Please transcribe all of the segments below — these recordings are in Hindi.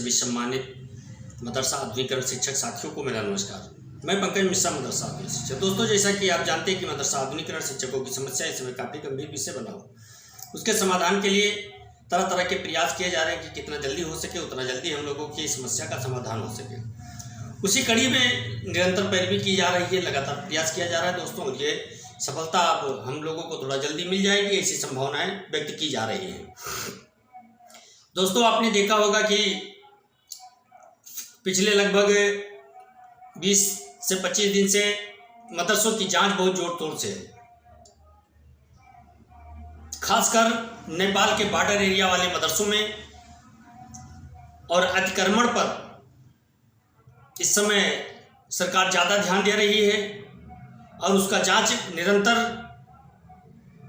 सभी सम्मानित मदरसा आधुनिकीकरण शिक्षक साथियों को मेरा नमस्कार। मैं पंकज मिश्रा, मदरसा आधुनिक शिक्षक। दोस्तों, जैसा कि आप जानते हैं कि मदरसा आधुनिकीकरण शिक्षकों की समस्या इस समय काफ़ी गंभीर विषय बना हो। उसके समाधान के लिए तरह तरह के प्रयास किए जा रहे हैं कि कितना जल्दी हो सके उतना जल्दी हम लोगों की समस्या का समाधान हो सके। उसी कड़ी में निरंतर पैरवी की जा रही है, लगातार प्रयास किया जा रहा है। दोस्तों, ये सफलता अब हम लोगों को थोड़ा जल्दी मिल जाएगी, ऐसी संभावनाएं व्यक्त की जा रही हैं। दोस्तों, आपने देखा होगा कि पिछले लगभग 20 से 25 दिन से मदरसों की जांच बहुत जोर तोड़ से है। खासकर नेपाल के बॉर्डर एरिया वाले मदरसों में और अतिक्रमण पर इस समय सरकार ज़्यादा ध्यान दे रही है और उसका जांच निरंतर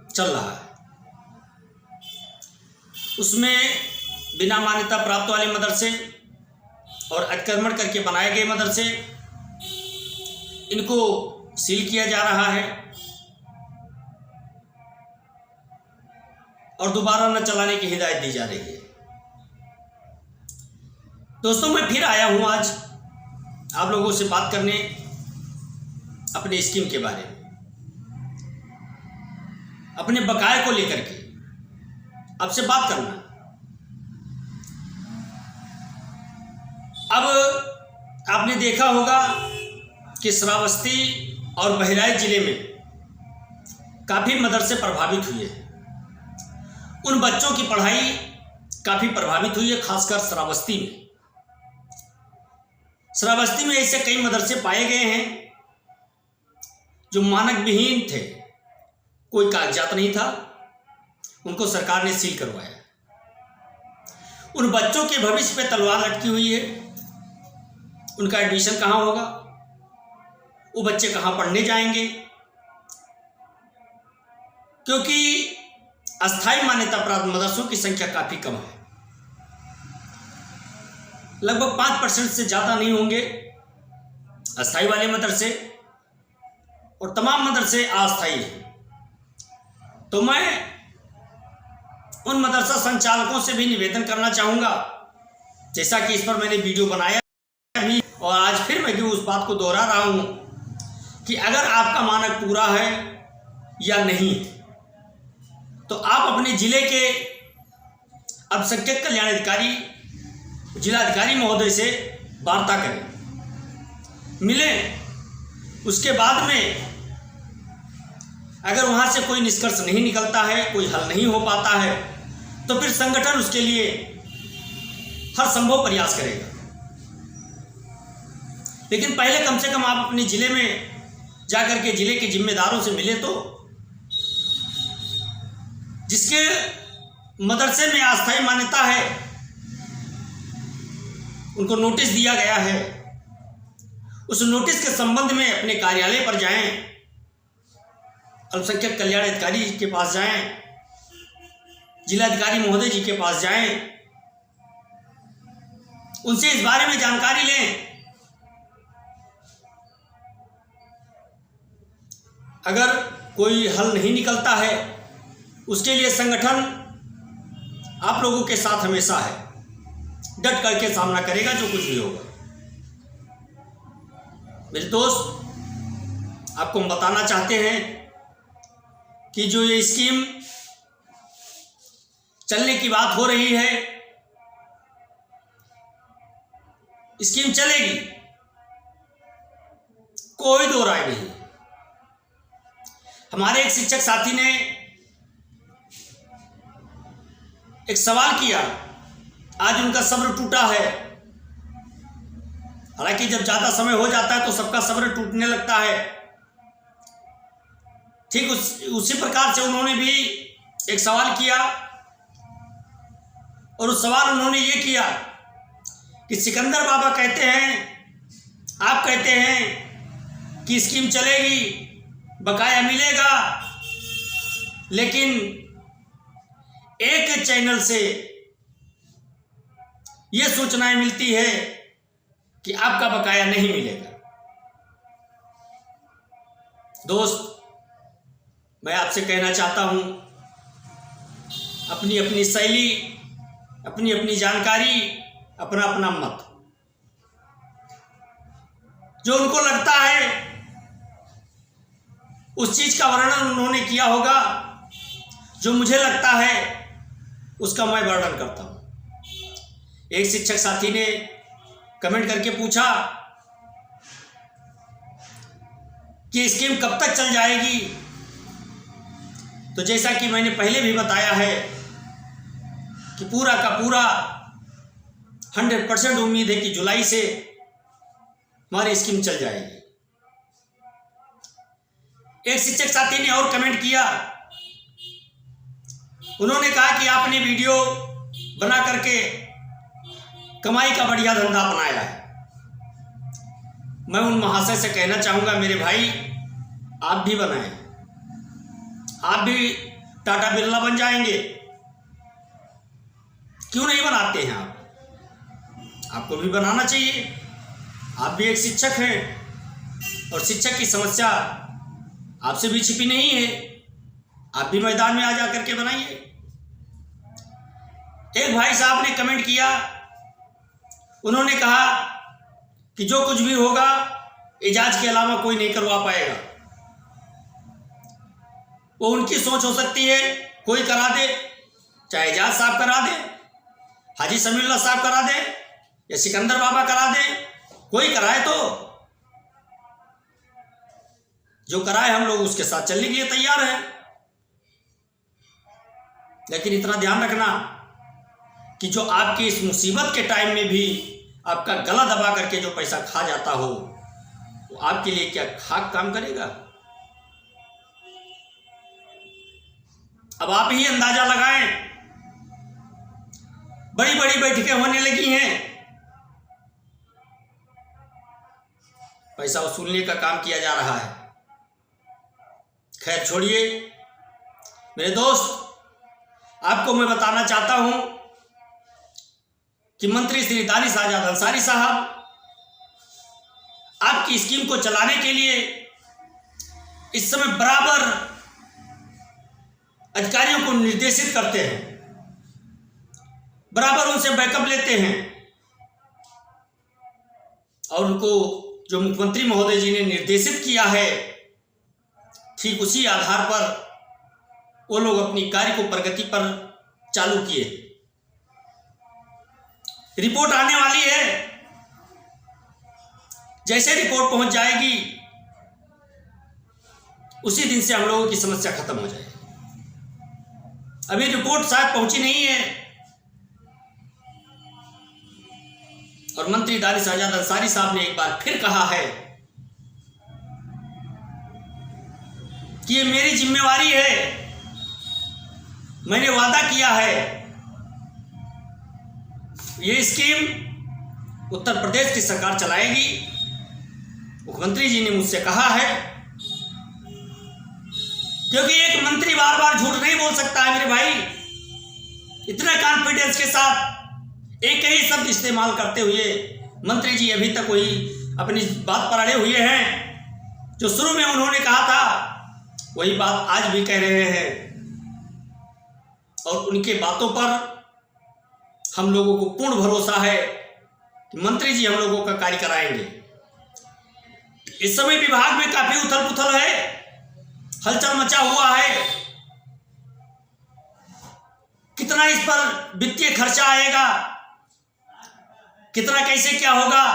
चल रहा है। उसमें बिना मान्यता प्राप्त वाले मदरसे और अतिक्रमण करके बनाए गए मदरसे, इनको सील किया जा रहा है और दोबारा न चलाने की हिदायत दी जा रही है। दोस्तों, मैं फिर आया हूं आज आप लोगों से बात करने अपने स्कीम के बारे में, अपने बकाये को लेकर के आपसे बात करना। अब आपने देखा होगा कि श्रावस्ती और बहराइच जिले में काफ़ी मदरसे प्रभावित हुए हैं। उन बच्चों की पढ़ाई काफ़ी प्रभावित हुई है, खासकर श्रावस्ती में। श्रावस्ती में ऐसे कई मदरसे पाए गए हैं जो मानक विहीन थे, कोई कागजात नहीं था, उनको सरकार ने सील करवाया। उन बच्चों के भविष्य पे तलवार लटकी हुई है। उनका एडमिशन कहाँ होगा, वो बच्चे कहाँ पढ़ने जाएंगे, क्योंकि अस्थायी मान्यता प्राप्त मदरसों की संख्या काफ़ी कम है। लगभग 5% से ज़्यादा नहीं होंगे अस्थायी वाले मदरसे, और तमाम मदरसे अस्थायी हैं। तो मैं उन मदरसा संचालकों से भी निवेदन करना चाहूँगा, जैसा कि इस पर मैंने वीडियो बनाया भी और आज फिर मैं भी उस बात को दोहरा रहा हूँ कि अगर आपका मानक पूरा है या नहीं, तो आप अपने जिले के अल्पसंख्यक कल्याण अधिकारी, जिलाधिकारी महोदय से वार्ता करें, मिलें। उसके बाद में अगर वहाँ से कोई निष्कर्ष नहीं निकलता है, कोई हल नहीं हो पाता है, तो फिर संगठन उसके लिए हर संभव प्रयास करेगा। लेकिन पहले कम से कम आप अपने जिले में जाकर के जिले के जिम्मेदारों से मिले, तो जिसके मदरसे में अस्थायी मान्यता है उनको नोटिस दिया गया है, उस नोटिस के संबंध में अपने कार्यालय पर जाएं, अल्पसंख्यक कल्याण अधिकारी के पास जाएं, जिलाधिकारी महोदय जी के पास जाएं, उनसे इस बारे में जानकारी लें। अगर कोई हल नहीं निकलता है, उसके लिए संगठन आप लोगों के साथ हमेशा है, डट करके सामना करेगा जो कुछ भी होगा। मेरे दोस्त, आपको हम बताना चाहते हैं कि जो ये स्कीम चलने की बात हो रही है, स्कीम चलेगी, कोई दो राय नहीं। हमारे एक शिक्षक साथी ने एक सवाल किया, आज उनका सब्र टूटा है। हालांकि जब ज्यादा समय हो जाता है तो सबका सब्र टूटने लगता है। ठीक उसी प्रकार से उन्होंने भी एक सवाल किया, और उस सवाल उन्होंने ये किया कि सिकंदर बाबा कहते हैं, आप कहते हैं कि स्कीम चलेगी, बकाया मिलेगा, लेकिन एक चैनल से यह सूचनाएं मिलती है कि आपका बकाया नहीं मिलेगा। दोस्त, मैं आपसे कहना चाहता हूं, अपनी अपनी शैली, अपनी अपनी जानकारी, अपना अपना मत। जो उनको लगता है उस चीज का वर्णन उन्होंने किया होगा, जो मुझे लगता है उसका मैं वर्णन करता हूं। एक शिक्षक साथी ने कमेंट करके पूछा कि स्कीम कब तक चल जाएगी। तो जैसा कि मैंने पहले भी बताया है कि पूरा का पूरा 100% उम्मीद है कि जुलाई से हमारी स्कीम चल जाएगी। एक शिक्षक साथी ने और कमेंट किया, उन्होंने कहा कि आपने वीडियो बना करके कमाई का बढ़िया धंधा अपनाया है। मैं उन महाशय से कहना चाहूंगा, मेरे भाई आप भी बनाएं, आप भी टाटा बिरला बन जाएंगे। क्यों नहीं बनाते हैं आप? आपको भी बनाना चाहिए। आप भी एक शिक्षक हैं और शिक्षक की समस्या आपसे भी छिपी नहीं है। आप भी मैदान में आ जा करके बनाइए। एक भाई साहब ने कमेंट किया, उन्होंने कहा कि जो कुछ भी होगा एजाज के अलावा कोई नहीं करवा पाएगा। वो उनकी सोच हो सकती है, कोई करा दे, चाहे एजाज साहब करा दे, हाजी समीउल्लाह साहब करा दे या सिकंदर बाबा करा दे, कोई कराए तो जो कराए हम लोग उसके साथ चलने के लिए तैयार हैं। लेकिन इतना ध्यान रखना कि जो आपकी इस मुसीबत के टाइम में भी आपका गला दबा करके जो पैसा खा जाता हो, वो आपके लिए क्या खाक काम करेगा? अब आप ही अंदाजा लगाएं। बड़ी बड़ी बैठकें होने लगी हैं, पैसा वसूलने का काम किया जा रहा है। खैर छोड़िए मेरे दोस्त, आपको मैं बताना चाहता हूं कि मंत्री श्री दानिश आजाद अंसारी साहब आपकी स्कीम को चलाने के लिए इस समय बराबर अधिकारियों को निर्देशित करते हैं, बराबर उनसे बैकअप लेते हैं और उनको जो मुख्यमंत्री महोदय जी ने निर्देशित किया है, ठीक उसी आधार पर वो लोग अपनी कार्य को प्रगति पर चालू किए। रिपोर्ट आने वाली है, जैसे रिपोर्ट पहुंच जाएगी उसी दिन से हम लोगों की समस्या खत्म हो जाएगी। अभी रिपोर्ट शायद पहुंची नहीं है और मंत्री दानिश आजाद अंसारी साहब ने एक बार फिर कहा है कि ये मेरी जिम्मेवारी है, मैंने वादा किया है। ये स्कीम उत्तर प्रदेश की सरकार चलाएगी। मुख्यमंत्री जी ने मुझसे कहा है, क्योंकि एक मंत्री बार बार झूठ नहीं बोल सकता है मेरे भाई। इतना कॉन्फिडेंस के साथ एक ही शब्द इस्तेमाल करते हुए मंत्री जी अभी तक वही अपनी बात पर अड़े हुए हैं। जो शुरू में उन्होंने कहा था वही बात आज भी कह रहे हैं और उनके बातों पर हम लोगों को पूर्ण भरोसा है कि मंत्री जी हम लोगों का कार्य कराएंगे। इस समय विभाग में काफी उथल पुथल है, हलचल मचा हुआ है। कितना इस पर वित्तीय खर्चा आएगा, कितना कैसे क्या होगा,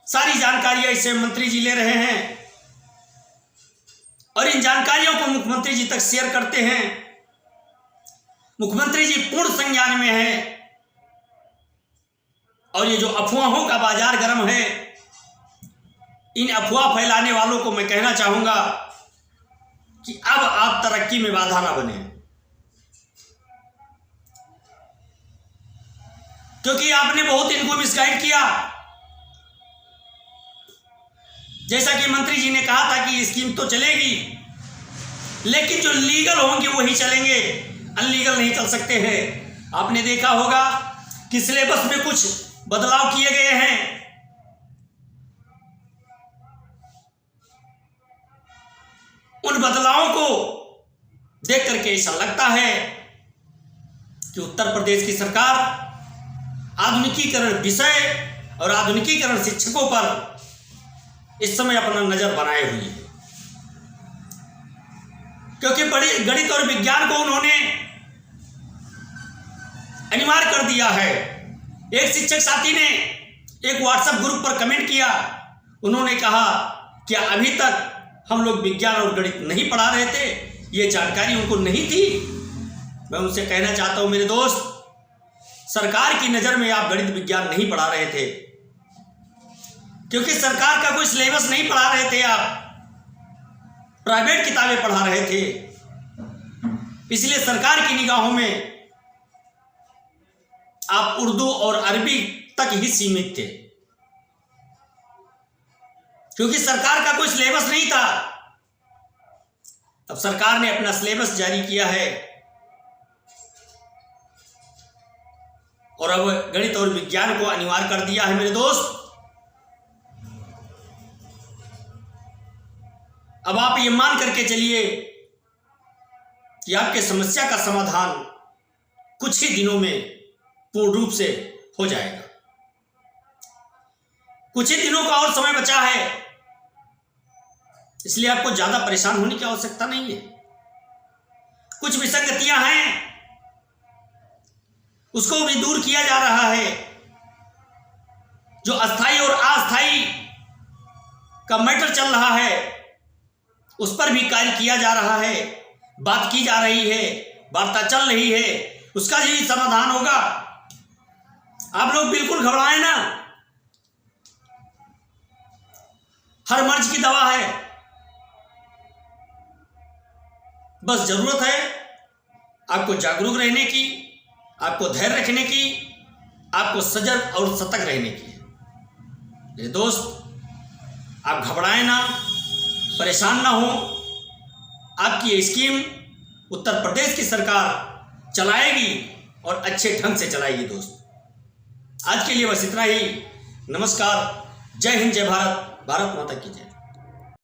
सारी जानकारियां इससे मंत्री जी ले रहे हैं और इन जानकारियों को मुख्यमंत्री जी तक शेयर करते हैं। मुख्यमंत्री जी पूर्ण संज्ञान में है और ये जो अफवाहों का बाजार गर्म है, इन अफवाह फैलाने वालों को मैं कहना चाहूंगा कि अब आप तरक्की में बाधा ना बने, क्योंकि आपने बहुत इनको मिसगाइड किया। जैसा कि मंत्री जी ने कहा था कि स्कीम तो चलेगी, लेकिन जो लीगल होंगे वही चलेंगे, अनलीगल नहीं चल सकते हैं। आपने देखा होगा कि सिलेबस में कुछ बदलाव किए गए हैं। उन बदलावों को देख करके ऐसा लगता है कि उत्तर प्रदेश की सरकार आधुनिकीकरण विषय और आधुनिकीकरण शिक्षकों पर इस समय अपना नजर बनाए हुए हैं, क्योंकि बड़ी गणित और विज्ञान को उन्होंने अनिवार्य कर दिया है। एक शिक्षक साथी ने एक व्हाट्सएप ग्रुप पर कमेंट किया, उन्होंने कहा कि अभी तक हम लोग विज्ञान और गणित नहीं पढ़ा रहे थे, ये जानकारी उनको नहीं थी। मैं उनसे कहना चाहता हूं मेरे दोस्त, सरकार की नज़र में आप गणित विज्ञान नहीं पढ़ा रहे थे, क्योंकि सरकार का कोई सिलेबस नहीं पढ़ा रहे थे, आप प्राइवेट किताबें पढ़ा रहे थे। इसलिए सरकार की निगाहों में आप उर्दू और अरबी तक ही सीमित थे, क्योंकि सरकार का कोई सिलेबस नहीं था। अब सरकार ने अपना सिलेबस जारी किया है और अब गणित और विज्ञान को अनिवार्य कर दिया है मेरे दोस्त। अब आप ये मान करके चलिए कि आपके समस्या का समाधान कुछ ही दिनों में पूर्ण रूप से हो जाएगा। कुछ ही दिनों का और समय बचा है, इसलिए आपको ज्यादा परेशान होने की आवश्यकता नहीं है। कुछ विसंगतियां हैं, उसको भी दूर किया जा रहा है। जो अस्थाई और अस्थाई का मैटर चल रहा है, उस पर भी कार्य किया जा रहा है, बात की जा रही है, वार्ता चल रही है, उसका भी समाधान होगा। आप लोग बिल्कुल घबराएं ना, हर मर्ज की दवा है। बस जरूरत है आपको जागरूक रहने की, आपको धैर्य रखने की, आपको सजग और सतर्क रहने की। मेरे दोस्त, आप घबराएं ना, परेशान ना हो। आपकी ये स्कीम उत्तर प्रदेश की सरकार चलाएगी और अच्छे ढंग से चलाएगी। दोस्त, आज के लिए बस इतना ही। नमस्कार, जय हिंद, जय भारत, भारत माता की जय।